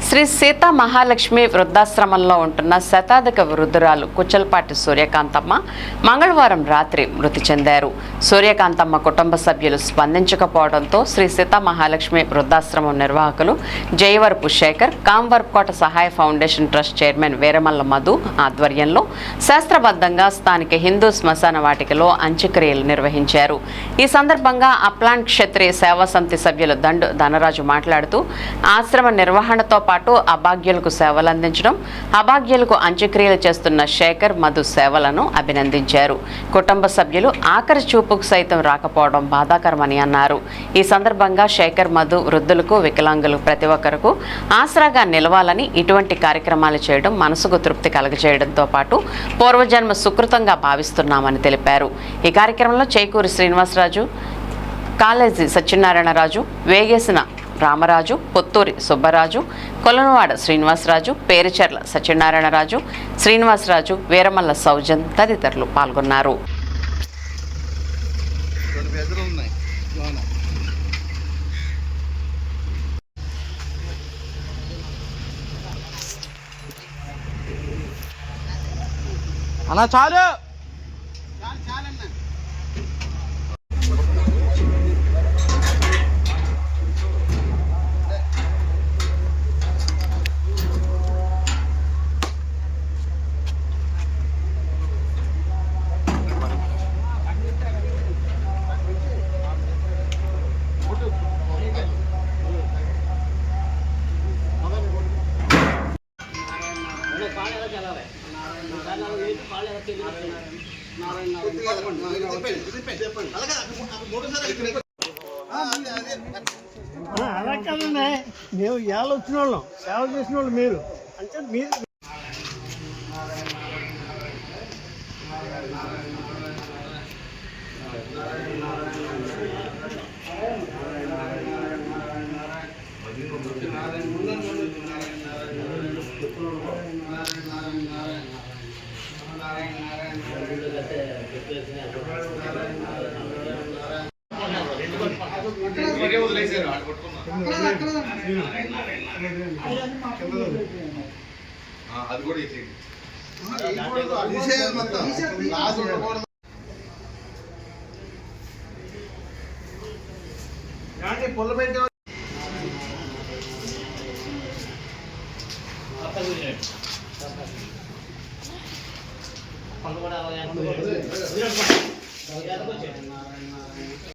శ్రీ సీతా మహాలక్ష్మి వృద్ధాశ్రమంలో ఉంటున్న శతాధిక వృద్ధురాలు కుచ్చలపాటి సూర్యకాంతమ్మ మంగళవారం రాత్రి మృతి చెందారు. సూర్యకాంతమ్మ కుటుంబ సభ్యులు స్పందించకపోవడంతో శ్రీ సీతా మహాలక్ష్మి వృద్ధాశ్రమం నిర్వాహకులు జయవరపు శేఖర్, కాంవర్కోట సహాయ foundation trust chairman Veeramalla Madhu ఆధ్వర్యంలో శాస్త్రబద్ధంగా స్థానిక హిందూ శ్మశాన వాటికలో అంత్యక్రియలు నిర్వహించారు. ఈ సందర్భంగా అప్లాంట్ క్షత్రియ సేవా సమితి సభ్యులు దండు ధనరాజు మాట్లాడుతూ ఆశ్రమ నిర్వహణతో పాటు అభాగ్యులకు సేవలు అందించడం, అభాగ్యులకు అంత్యక్రియలు చేస్తున్న శేఖర్, మధు సేవలను అభినందించారు. కుటుంబ సభ్యులు ఆఖరి చూపుకు సైతం రాకపోవడం బాధాకరమని అన్నారు. ఈ సందర్భంగా శేఖర్, మధు వృద్ధులకు, వికలాంగులకు ప్రతి ఒక్కరకు ఆసరాగా నిలవాలని ఇటువంటి కార్యక్రమాలు చేయడం మనసుకు తృప్తి కలగజేయడంతో పాటు పూర్వజన్మ సుకృతంగా భావిస్తున్నామని తెలిపారు. ఈ కార్యక్రమంలో చేకూరి శ్రీనివాసరాజు, కాలేజీ సత్యనారాయణరాజు, వేగేసిన రామరాజు, పొత్తూరి సుబ్బరాజు, కొలనవాడ శ్రీనివాసరాజు, పేరుచెర్ల సత్యనారాయణరాజు, శ్రీనివాసరాజు, వీరమల్ల సౌజన్ తదితరులు పాల్గొన్నారు. అలా చాలు. అలా కాదండి, మేము ఇవాళ వచ్చిన వాళ్ళం, సేవ చేసిన వాళ్ళు మీరు అంటే మీరు అది కూడా పుల్ల పెట్టి